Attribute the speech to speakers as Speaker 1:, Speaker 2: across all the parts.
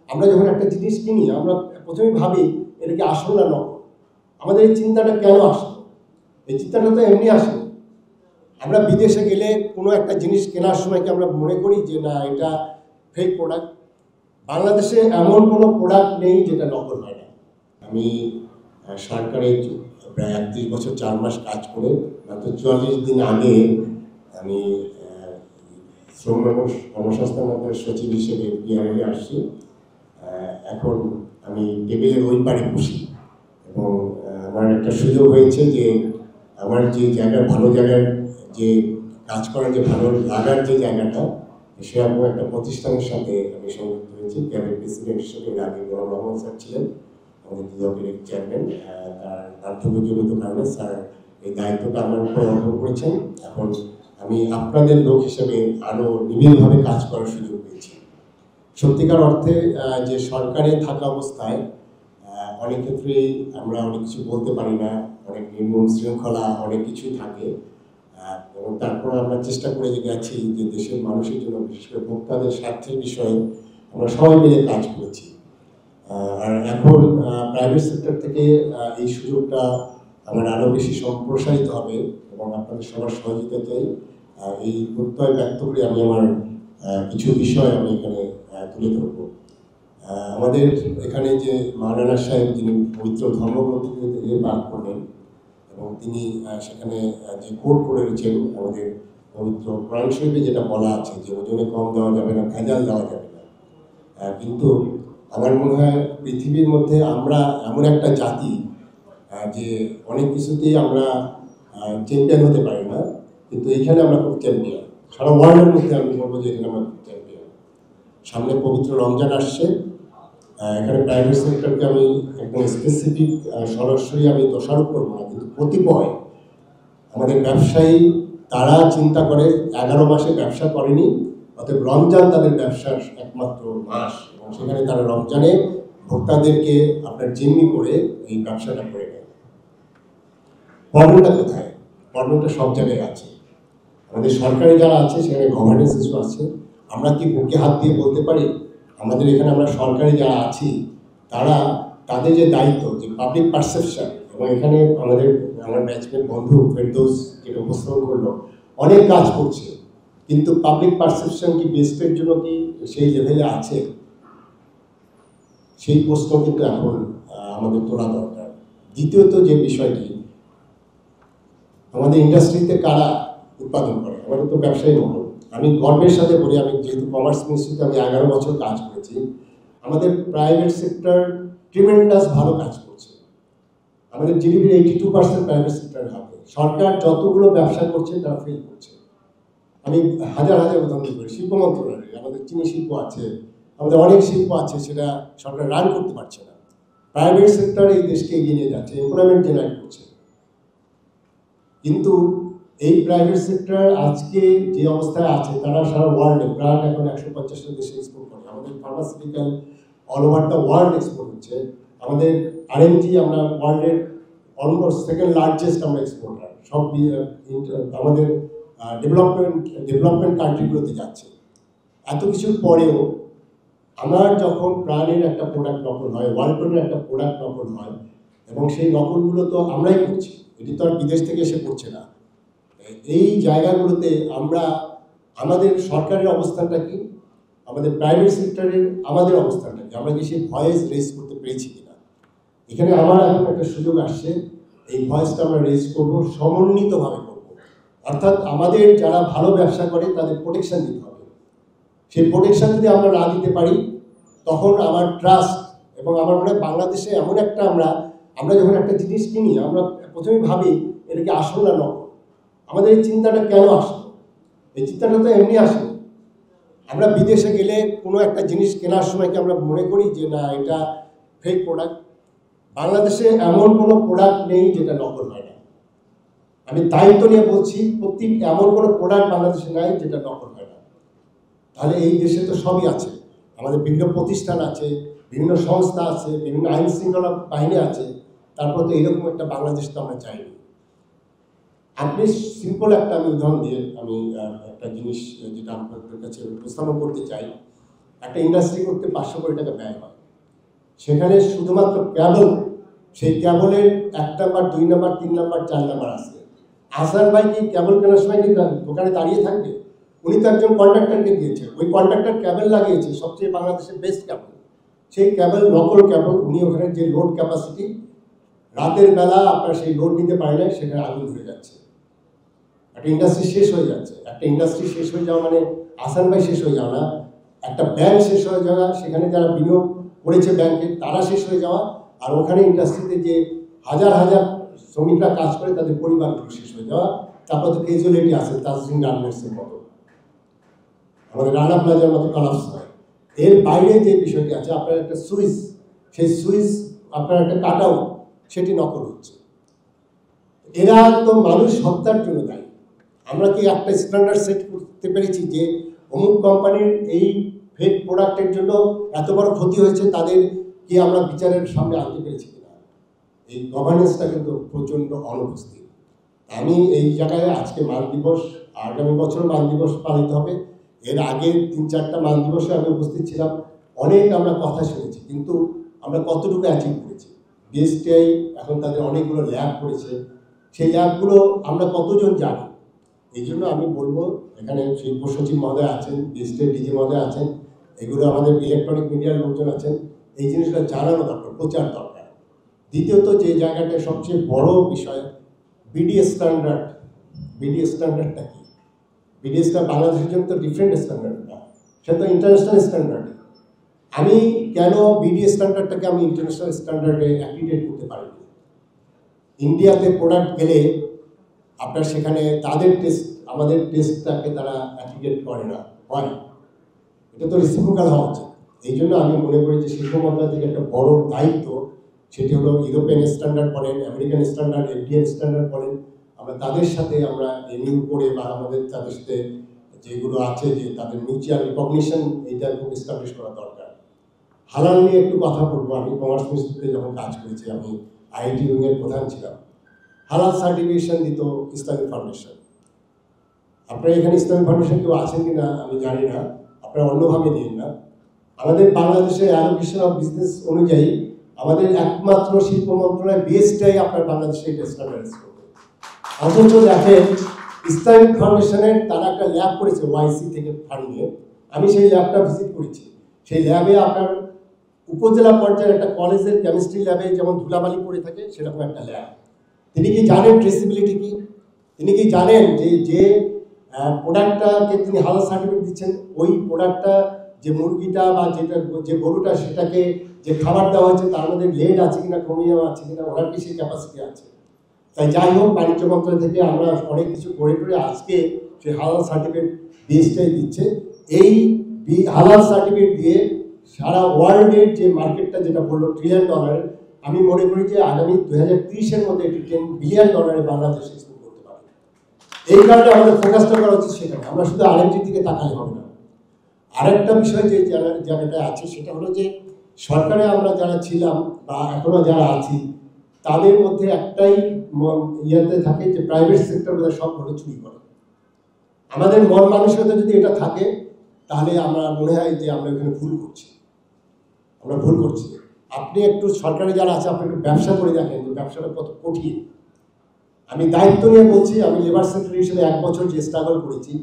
Speaker 1: আমরা যখন একটা জিনিস কিনি আমরা প্রথমে ভাবি এটা কি আসল না নকল। আমাদের এই চিন্তাটা কেন আসলো? এই চিন্তাটা তো এমনি আসে। আমরা বিদেশে গেলে কোনো একটা জিনিস কেনার সময় কি আমরা মনে করি যে না এটা ফেক প্রোডাক্ট? বাংলাদেশে এমন কোনো প্রোডাক্ট নেই যেটা নকল হয় না। আমি সরকারে প্রায় 31 বছর 4 মাস কাজ করে মাত্র 44 দিন আগে আমি শ্রম এবং কর্মসংস্থান মন্ত্রণালয়ের সচিব হিসেবে বিআরএলে আসছি। এখন আমি টেবিলের ওই পারে বসি এবং আমার একটা সুযোগ হয়েছে যে আমার যে জায়গার ভালো জায়গার যে কাজ করার যে ভালো লাগার যে জায়গাটা সেরকম একটা প্রতিষ্ঠানের সাথে আমি সংযুক্ত হয়েছি। ক্যাবিনেট প্রেসিডেন্ট হিসেবে এর আগে গোলাম রহমান স্যার ছিলেন আমাদের দুদকের চেয়ারম্যান। তার বার্ধক্যজনিত কারণে স্যার এই দায়িত্বটা আমার উপর অর্পণ করেছেন। এখন আমি আপনাদের লোক হিসেবে আরও নিবিড়ভাবে কাজ করার সুযোগ পেয়েছি। সত্যিকার অর্থে যে সরকারে থাকা অবস্থায় অনেক ক্ষেত্রেই আমরা অনেক কিছু বলতে পারি না, অনেক নিয়ম শৃঙ্খলা অনেক কিছুই থাকে, এবং তারপর আমরা চেষ্টা করে গেছি যে দেশের মানুষের জন্য বিশেষ করে ভোক্তাদের স্বার্থের বিষয়ে আমরা সবাই মিলে কাজ করেছি। আর এখন প্রাইভেট সেক্টর থেকে এই সুযোগটা আমার আরও বেশি সম্প্রসারিত হবে এবং আপনাদের সবার সহযোগিতা চাই। এই প্রত্যয় ব্যক্ত করে আমি আমার কিছু বিষয় আমি এখানে তুলে ধরব। আমাদের এখানে যে মাওলানা সাহেব যিনি পবিত্র ধর্মগ্রন্থ থেকে পাঠ করলেন এবং তিনি সেখানে যে কোড করে রেখেছেন আমাদের পবিত্র কোরআন শরীফে যেটা বলা আছে যে ওজনে কম দেওয়া যাবে না, ভেজাল দেওয়া যাবে না, কিন্তু আমার মনে হয় পৃথিবীর মধ্যে আমরা এমন একটা জাতি যে অনেক কিছুতেই আমরা চ্যাম্পিয়ন হতে পারি না, কিন্তু এখানে আমরা খুব চ্যাম্পিয়ন। সারা ওয়ার্ল্ডের মধ্যে আমি বলবো যে এখানে আমরা খুব চ্যাম্পিয়ন। সামনে পবিত্র রমজান আসছে, এখানে প্রাইভেট সেক্টরকে আমি একদম স্পেসিফিক সরাসরি আমি দোষারোপ করবো না, কিন্তু কতিপয় আমাদের ব্যবসায়ী তারা চিন্তা করে 11 মাসে ব্যবসা করেনি, অতএব রমজান তাদের ব্যবসার একমাত্র মাস, এবং সেখানে তারা রমজানে ভোক্তাদেরকে আপনার জিম্মি করে এই ব্যবসাটা করে নেয়। প্রবলেমটা কোথায়? প্রবলেমটা সব জায়গায় আছে। আমাদের সরকারি যারা আছে সেখানে গভর্নেন্স ইস্যু আছে। আমরা কি বুকে হাত দিয়ে বলতে পারি আমাদের এখানে আমরা সরকারি যারা আছি তারা তাদের যে দায়িত্ব যে পাবলিক পারসেপশন, এবং এখানে আমার ব্যাচমেট বন্ধু ফেরদৌস যেটা উপস্থাপন করলো অনেক কাজ করছে, কিন্তু পাবলিক পারসেপশন কি বেস্টের জন্য কি সেই লেভেলে আছে? সেই প্রশ্ন কিন্তু এখন আমাদের তোলা দরকার। দ্বিতীয়ত যে বিষয়টি, আমাদের ইন্ডাস্ট্রিতে কারা উৎপাদন করে? আমাদের তো ব্যবসায়ী মহল। আমি গর্বের সাথে বলি, আমি যেহেতু কমার্স মিনিস্ট্রিতে আমি 11 বছর কাজ করেছি, আমাদের প্রাইভেট সেক্টর ট্রিমেন্ডাস ভালো কাজ করছে। আমাদের জিডিপির 82% প্রাইভেট সেক্টরের হাতে। সরকার যতগুলো ব্যবসা করছে তারা ফেল করছে। আমি হাজার হাজার উদাহরণ দিতে পারি। শিল্প মন্ত্রণালয়, আমাদের চিনি শিল্প আছে, আমাদের অনেক শিল্প আছে, সেটা সরকার রান করতে পারছে না। প্রাইভেট সেক্টর এই দেশকে এগিয়ে নিয়ে যাচ্ছে, এমপ্লয়মেন্ট জেনারেট করছে। কিন্তু এই প্রাইভেট সেক্টর আজকে যে অবস্থায় আছে তারা সারা ওয়ার্ল্ডে প্রায় এখন 150টা দেশে এক্সপোর্ট করে। আমাদের pharmaceutical all over the world export হচ্ছে। আমাদের আরএমজি আমরা ওয়ার্ল্ডের অলমোস্ট সেকেন্ড লার্জেস্ট আমরা এক্সপোর্টার। সব আমাদের ডেভেলপমেন্ট কান্ট্রিগুলোতে যাচ্ছে। এত কিছুর পরেও আমার যখন প্রাণের একটা প্রোডাক্ট নকল হয়, ওয়ালটনের একটা প্রোডাক্ট নকল হয়, এবং সেই নকলগুলো তো আমরাই করছি, এটি তো আর বিদেশ থেকে এসে করছে না। এই জায়গাগুলোতে আমরা আমাদের সরকারের অবস্থানটা কি, আমাদের প্রাইভেট সেক্টরের আমাদের অবস্থানটা কি, আমরা কি সেই ভয়েস রেজ করতে পেরেছি কিনা? এখানে আমার এখন একটা সুযোগ আসছে, এই ভয়েসটা আমরা রেজ করবো, সমন্বিতভাবে করবো। অর্থাৎ আমাদের যারা ভালো ব্যবসা করে তাদের প্রোটেকশন দিতে হবে। সেই প্রোটেকশন যদি আমরা না দিতে পারি তখন আমার ট্রাস্ট, এবং আমার মনে হয় বাংলাদেশে এমন একটা আমরা যখন একটা জিনিস কিনি আমরা প্রথমে ভাবি এটা কি আসল না নকল। আমাদের এই চিন্তাটা কেন আসলো? এই চিন্তাটা তো এমনি আসে। আমরা বিদেশে গেলে কোনো একটা জিনিস কেনার সময় কি আমরা মনে করি যে না এটা ফেক প্রোডাক্ট? বাংলাদেশে এমন কোনো প্রোডাক্ট নেই যেটা নকল হয় না। আমি দায়িত্ব নিয়ে বলছি, এমন কোনো প্রোডাক্ট বাংলাদেশে নাই যেটা নকল হয় না। তাহলে এই দেশে তো সবই আছে। আমাদের বিভিন্ন প্রতিষ্ঠান আছে, বিভিন্ন সংস্থা আছে, বিভিন্ন আইন শৃঙ্খলা বাহিনী আছে, তারপর তো এরকম একটা বাংলাদেশ তো আমরা চাইনি। আপনি সিম্পল একটা আমি উদাহরণ দিয়ে আমি একটা জিনিস যেটা আপনাদের কাছে উপস্থাপন করতে চাই। একটা ইন্ডাস্ট্রি করতে 500 কোটি টাকা ব্যয় হয়। সেখানে শুধুমাত্র কেবল, সেই কেবলের 1 নাম্বার, 2 নাম্বার, 3 নাম্বার, 4 নাম্বার আছে। আসান ভাই কি কেবল কেনার সময় কি দোকানে দাঁড়িয়ে থাকবে? উনি তো একজন কন্ট্রাক্টরকে দিয়েছে, ওই কন্ট্রাক্টর কেবল লাগিয়েছে সবচেয়ে বাংলাদেশের বেস্ট কেবল, সেই কেবল নকল কেবল। উনি ওখানে যে লোড ক্যাপাসিটি, রাতের বেলা আপনার সেই লোড নিতে পারে না, সেখানে আগুন ধরে যাচ্ছে, একটা ইন্ডাস্ট্রি শেষ হয়ে যাচ্ছে। একটা ইন্ডাস্ট্রি শেষ হয়ে যাওয়া মানে আসান ভাই শেষ হয়ে যাওয়া না, একটা ব্যাংক শেষ হয়ে যাওয়া, সেখানে যারা বিনিয়োগ করেছে ব্যাংকে তারা শেষ হয়ে যাওয়া, আর ওখানে ইন্ডাস্ট্রিতে যে হাজার হাজার শ্রমিকরা কাজ করে তাদের পরিবারগুলো শেষ হয়ে যাওয়া। তারপর তো ক্যাজুয়ালিটি আছে, তাজরিন গার্মেন্টসের মতো, আমাদের রানা প্লাজার মতো কলাপস হয়। এর বাইরে যে বিষয়টি আছে, আপনার একটা সুইচ, সেই সুইচ আপনার একটা কাট আউট, সেটি নকল হচ্ছে। এরা তো মানুষ হত্যার জন্য দায়ী। আমরা কি একটা স্ট্যান্ডার্ড সেট করতে পেরেছি যে অমুক কোম্পানির এই ফেক প্রোডাক্টের জন্য এত বড় ক্ষতি হয়েছে, তাদের কি আমরা বিচারের সামনে আনতে পেরেছি কিনা? এই গভর্নেন্সটা কিন্তু প্রচণ্ড অনুপস্থিত। আমি এই জায়গায় আজকে মান দিবস, আগামী বছর মান দিবস পালিত হবে, এর আগে 3-4টা মান দিবসে আমি উপস্থিত ছিলাম। অনেক আমরা কথা শুনেছি, কিন্তু আমরা কতটুকু অ্যাচিভ করেছি? বিএসটিআই এখন তাদের অনেকগুলো ল্যাব করেছে, সেই ল্যাবগুলো আমরা কতজন জানি? এই জন্য আমি বলবো, এখানে শিল্প সচিব মহোদয় আছেন, বিএসটিআই ডিজি মহোদয় আছেন, এগুলো আমাদের ইলেকট্রনিক মিডিয়ার লোকজন আছেন, এই জিনিসটা জানানো দরকার, প্রচার দরকার। দ্বিতীয়ত যে জায়গাটা সবচেয়ে বড় বিষয়, বিডিএস স্ট্যান্ডার্ড। বিডিএস স্ট্যান্ডার্ডটা কি? বিডিএসটা বাংলাদেশের জন্য তো ডিফারেন্ট স্ট্যান্ডার্ড না, সেটা তো ইন্টারন্যাশনাল স্ট্যান্ডার্ড। আমি কেন বিডিএস স্ট্যান্ডার্ডটাকে আমি ইন্টারন্যাশনাল স্ট্যান্ডার্ডে অ্যাক্রিডিটেট করতে পারি? ইন্ডিয়াতে প্রোডাক্ট গেলে আপনার সেখানে তাদের টেস্ট, আমাদের টেস্টটাকে তারা অ্যাক্রিডিটেট করে না, হয়। এটা তো রেসিপ্রোকাল হওয়া উচিত। এই জন্য আমি মনে করি যে শিল্প মন্ত্রণালয়ের একটা বড় দায়িত্ব, সেটি হলো ইউরোপিয়ান স্ট্যান্ডার্ড বলেন, আমেরিকান স্ট্যান্ডার্ড, এফডিএ স্ট্যান্ডার্ড বলেন, আমরা তাদের সাথে আমরা এমইউ করে বা আমাদের তাদের সাথে যেগুলো আছে যে তাদের মিউচুয়াল রিকগনিশন, এইটা খুব এস্টাবলিশ করা দরকার। হালাল নিয়ে একটু কথা বলবো। আমি কমার্স মিনিস্ট্রিতে যখন কাজ করেছি, আমি আইআইটি উইংয়ের প্রধান ছিলাম। হালাল সার্টিফিকেশন দিত ইসলামিক ফাউন্ডেশন। আপনারা এখানে ইসলামিক ফাউন্ডেশন কেউ আছেন কিনা আমি জানি না, আপনারা অন্যভাবে দিন না। আমাদের বাংলাদেশের অ্যালোকেশন অফ বিজনেস অনুযায়ী আমাদের একমাত্র শিল্প মন্ত্রণালয় বিএসটিআই আপনার বাংলাদেশে এটা স্ট্যান্ডার্ডাইজ করবে। অথচ দেখেন ইসলামিক ফাউন্ডেশনের তারা একটা ল্যাব করেছে ওয়াইসি থেকে ফান্ড নিয়ে, আমি সেই ল্যাবটা ভিজিট করেছি। সেই ল্যাবে আপনার উপজেলা পর্যায়ের একটা কলেজের কেমিস্ট্রি ল্যাবে যেমন ধুলাবালি পড়ে থাকে, সেরকম একটা ল্যাব। তিনি কি জানেন ট্রেসিবিলিটি কি? তিনি কি জানেন যে প্রোডাক্টটাকে তিনি হালাল সার্টিফিকেট দিচ্ছেন, ওই প্রোডাক্টটা যে মুরগিটা বা যেটা যে গরুটা সেটাকে যে খাবার দেওয়া হয়েছে তার মধ্যে লেড আছে কিনা, ক্রোমিয়াম আছে কিনা, ওনার কি সেই ক্যাপাসিটি আছে? তাই যাই হোক, বাণিজ্য মন্ত্রণালয় থেকে আমরা অনেক কিছু করে আজকে সেই হালাল সার্টিফিকেট বিএসটিআই দিচ্ছে। এই হালাল সার্টিফিকেট দিয়ে সারা ওয়ার্ল্ডের যে মার্কেটটা যেটা বললো $1 ট্রিলিয়ন, আমি মনে করি যে আগামী 2030-এর মধ্যে এটি $10 বিলিয়ন বাংলাদেশে এক্সপোর্ট করতে পারে। এই কারণে আমাদের ফোকাসটা করা উচিত সেখানে, আমরা শুধু আরেকটির দিকে তাকালে হবে না। আরেকটা বিষয় যে জায়গাটা আছে সেটা হলো যে সরকারে আমরা যারা ছিলাম বা এখনো যারা আছি, তাদের মধ্যে একটাই ইয়েতে থাকে যে প্রাইভেট সেক্টর বোধহয় সব হলো চুরি করে। আমাদের মন মানসিকতা যদি এটা থাকে, তাহলে আমরা মনে হয় যে আমরা এখানে ভুল করছি, আমরা ভুল করছি। আপনি একটু সরকারে যারা আছে, আপনি একটু ব্যবসা করে দেখেন যে ব্যবসাটা কত কঠিন। আমি দায়িত্ব নিয়ে বলছি, আমি লেবার সেক্রেটারি হিসেবে 1 বছর যে স্ট্রাগল করেছি,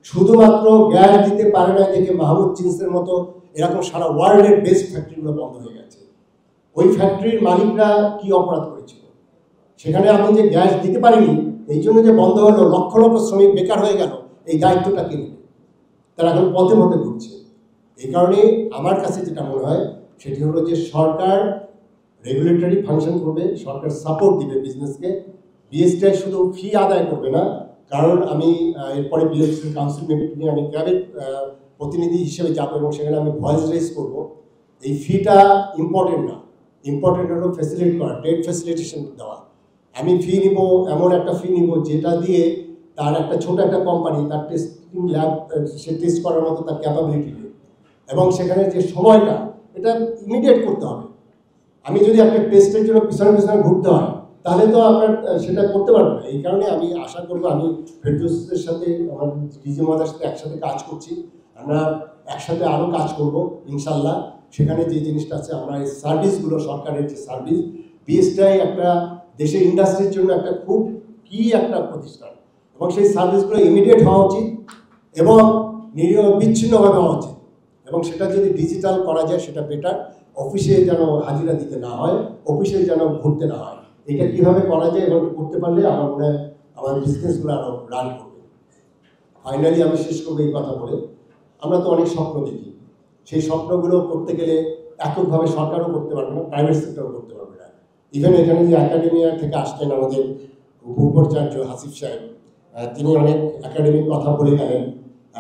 Speaker 1: শুধুমাত্র গ্যাস দিতে পারে না দেখে মাহমুদ চিন্সের মতো এরকম সারা ওয়ার্ল্ডের বেস্ট ফ্যাক্টরিগুলো বন্ধ হয়ে গেছে। ওই ফ্যাক্টরির মালিকরা কি অপরাধ করেছিল? সেখানে আমি যে গ্যাস দিতে পারিনি, এই জন্য যে বন্ধ হলো, লক্ষ লক্ষ শ্রমিক বেকার হয়ে গেল, এই দায়িত্বটা কে নেবে? তারা এখন পথে পথে ঘুরছে। এই কারণে আমার কাছে যেটা মনে হয় সেটি হলো যে সরকার রেগুলেটরি ফাংশন করবে, সরকার সাপোর্ট দিবে বিজনেসকে। বিএসটিআই শুধু ফি আদায় করবে না, কারণ আমি এরপরে বিএসটিআই কাউন্সিল মিটিংয়ে আমি ক্যাবের প্রতিনিধি হিসেবে যাবো এবং সেখানে আমি ভয়েস রেজ করবো। এই ফিটা ইম্পর্টেন্ট না, ইম্পর্টেন্ট হলো ফ্যাসিলিটি করা, ট্রেড ফ্যাসিলিটেশন দেওয়া। আমি ফি নিব, এমন একটা ফি নিব যেটা দিয়ে তার একটা ছোট একটা কোম্পানি তার টেস্টিং ল্যাব সে টেস্ট করার মতো তার ক্যাপাবিলিটি নেই, এবং সেখানে যে সময়টা এটা ইমিডিয়েট করতে হবে। আমি যদি একটা টেস্টের জন্য পিছনে পিছনে ঘুরতে হয়, তাহলে তো আপনার সেটা করতে পারবে না। এই কারণে আমি আশা করবো, আমি ফেরদৌসের সাথে আমার ডিজি মহোদয়ের সাথে একসাথে কাজ করছি। আমরা একসাথে আরও কাজ করব ইনশাল্লাহ। সেখানে যে জিনিসটা আছে, আমরা এই সার্ভিসগুলো, সরকারের যে সার্ভিস, বিএসটিআই একটা দেশের ইন্ডাস্ট্রির জন্য একটা খুব কি একটা প্রতিষ্ঠান, এবং সেই সার্ভিসগুলো ইমিডিয়েট হওয়া উচিত এবং বিচ্ছিন্নভাবে হওয়া উচিত, এবং সেটা যদি ডিজিটাল করা যায় সেটা বেটার। অফিসে যেন হাজিরা দিতে না হয়, অফিসে যেন ঘুরতে না হয়, এটা কীভাবে করা যায় এবং করতে পারলে আমার মনে হয় আমার বিজনেসগুলো আরও রান করবে। ফাইনালি আমি শেষ করবো এই কথা বলে, আমরা তো অনেক স্বপ্ন দেখি, সেই স্বপ্নগুলো করতে গেলে এককভাবে সরকারও করতে পারবে না, প্রাইভেট সেক্টরও করতে পারবে না। ইভেন এখানে যে একাডেমিয়া থেকে আসছেন আমাদের উপাচার্য হাসিফ সাহেব, তিনি অনেক একাডেমিক কথা বলে গেলেন,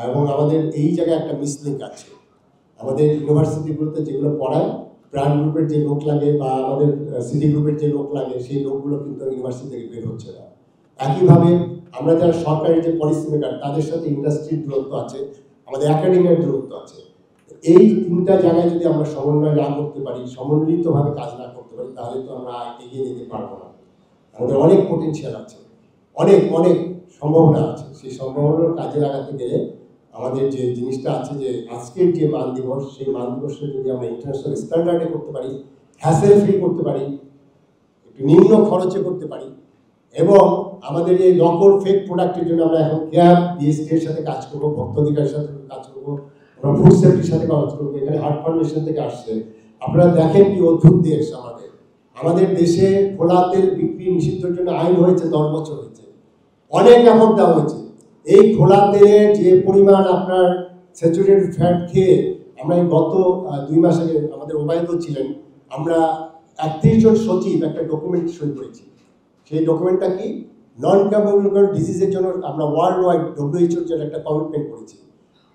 Speaker 1: এবং আমাদের এই জায়গায় একটা মিসলিঙ্ক আছে। আমাদের ইউনিভার্সিটিগুলোতে যেগুলো পড়ায়, প্রাণ গ্রুপের যে লোক লাগে বা আমাদের সিটি গ্রুপের যে লোক লাগে, সেই লোকগুলো কিন্তু ইউনিভার্সিটি থেকে বের হচ্ছে না। একইভাবে আমরা যারা সরকারি যে পলিসি মেকার, তাদের সাথে ইন্ডাস্ট্রির দূরত্ব আছে, আমাদের একাডেমিয়ার দূরত্ব আছে। এই তিনটা জায়গায় যদি আমরা সমন্বয় না করতে পারি, সমন্বিতভাবে কাজ না করতে পারি, তাহলে তো আমরা এগিয়ে যেতে পারবো না। আমাদের অনেক পোটেনশিয়াল আছে, অনেক অনেক সম্ভাবনা আছে। সেই সম্ভাবনার কাজে লাগাতে গেলে আমাদের যে জিনিসটা আছে, যে আজকের যে মান দিবস, সেই মান দিবসে যদি আমরা ইন্টারন্যাশনাল স্ট্যান্ডার্ডে করতে পারি, হ্যাসেল ফ্রি করতে পারি, একটু নিম্ন খরচে করতে পারি, এবং আমাদের এই নকল ফেক প্রোডাক্টের জন্য আমরা এখন ক্যাব বিএসটি এর সাথে কাজ করবো, ভক্ত অধিকারের সাথে কাজ করবো, আমরা ফুড সেফটির সাথে কাজ করবো। এখানে হার্ট ফাউন্ডেশন থেকে আসছে, আপনারা দেখেন কি অদ্ভুত দেশ আমাদের। আমাদের দেশে খোলা তেল বিক্রি নিষিদ্ধের জন্য আইন হয়েছে, 10 বছর হয়েছে, অনেক এফোর্ট দেওয়া হয়েছে। এই খোলা তেলের যে পরিমাণ আপনার স্যাচুরেটেড ফ্যাট খেয়ে, আমরা এই গত 2 মাস আগে আমাদের ওবায়দও ছিলেন, আমরা 31 জন সচিব একটা ডকুমেন্ট সই করেছি। সেই ডকুমেন্টটা কি, নন কমিউনিকেবল ডিজিজের জন্য আমরা ওয়ার্ল্ড ওয়াইড WHO-র জন্য একটা কমিটমেন্ট করেছি।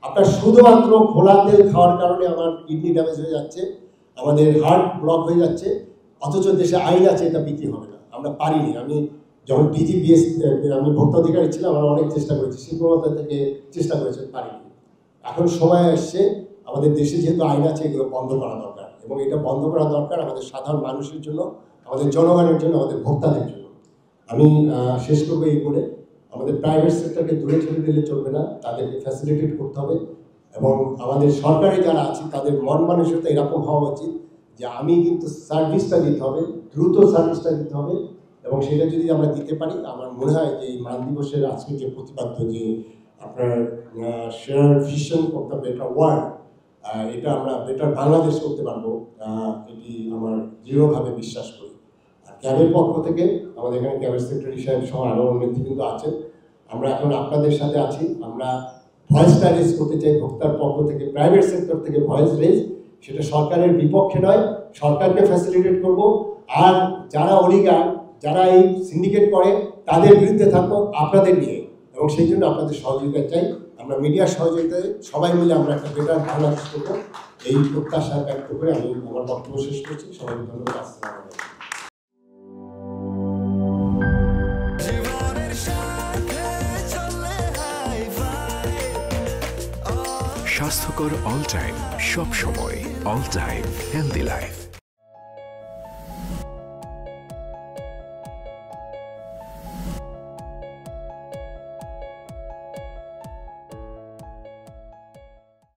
Speaker 1: আপনার শুধুমাত্র খোলা তেল খাওয়ার কারণে আমার কিডনি ড্যামেজ হয়ে যাচ্ছে, আমাদের হার্ট ব্লক হয়ে যাচ্ছে, অথচ দেশে আইন আছে এটা বিক্রি হবে না। আমরা পারিনি। আমি যখন DGBS আমি ভোক্তা অধিকারী ছিলাম, আমরা অনেক চেষ্টা করেছি, শিল্পমন্ত্রী থেকে চেষ্টা করেছে, পারিনি। এখন সময় আসছে, আমাদের দেশে যেহেতু আইন আছে, এগুলো বন্ধ করা দরকার, এবং এটা বন্ধ করা দরকার আমাদের সাধারণ মানুষের জন্য, আমাদের জনগণের জন্য, আমাদের ভোক্তাদের জন্য। আমি শেষ করবো এই বলে, আমাদের প্রাইভেট সেক্টরকে দূরে ঠেলে দিলে চলবে না, তাদেরকে ফ্যাসিলিটেট করতে হবে, এবং আমাদের সরকারি যারা আছে তাদের মন মানসিকতা এরকম হওয়া উচিত যে আমি কিন্তু সার্ভিসটা দিতে হবে, দ্রুত সার্ভিসটা দিতে হবে, এবং সেটা যদি আমরা দিতে পারি, আমার মনে হয় যে এই মান দিবসের আজকে যে প্রতিপাদ্য, যে আপনার শেয়ার ভিশন করতে হবে বেটার ওয়ার্ল্ড, এটা আমরা বেটার বাংলাদেশ করতে পারবো, এটি আমার দৃঢ়ভাবে বিশ্বাস করি। আর ক্যাবের পক্ষ থেকে আমাদের এখানে ক্যাবের সেক্রেটারি সাহেব সহ আরও নেতৃবৃন্দ আছেন, আমরা এখন আপনাদের সাথে আছি। আমরা ভয়েসটা রেজ করতে চাই ভোক্তার পক্ষ থেকে, প্রাইভেট সেক্টর থেকে ভয়েস রেজ, সেটা সরকারের বিপক্ষে নয়, সরকারকে ফ্যাসিলিটেট করব। আর যারা অলিগার, যারা এই সিন্ডিকেট করে, তাদের বিরুদ্ধে থাকবো আপনাদের নিয়ে, এবং সেই জন্য আপনাদের সহযোগিতা চাই। আমরা মিডিয়ার সহযোগিতায় সবাই মিলে আমরা একটা বেটার বাংলাদেশ করবো, এই প্রত্যাশা ব্যক্ত করে আমি আমার বক্তব্য শেষ করছি। সবাইকে ধন্যবাদ। আসসালামু আলাইকুম।
Speaker 2: স্বাস্থ্যকর অল টাইম, সব সময় অল টাইম হেলদি লাইফ।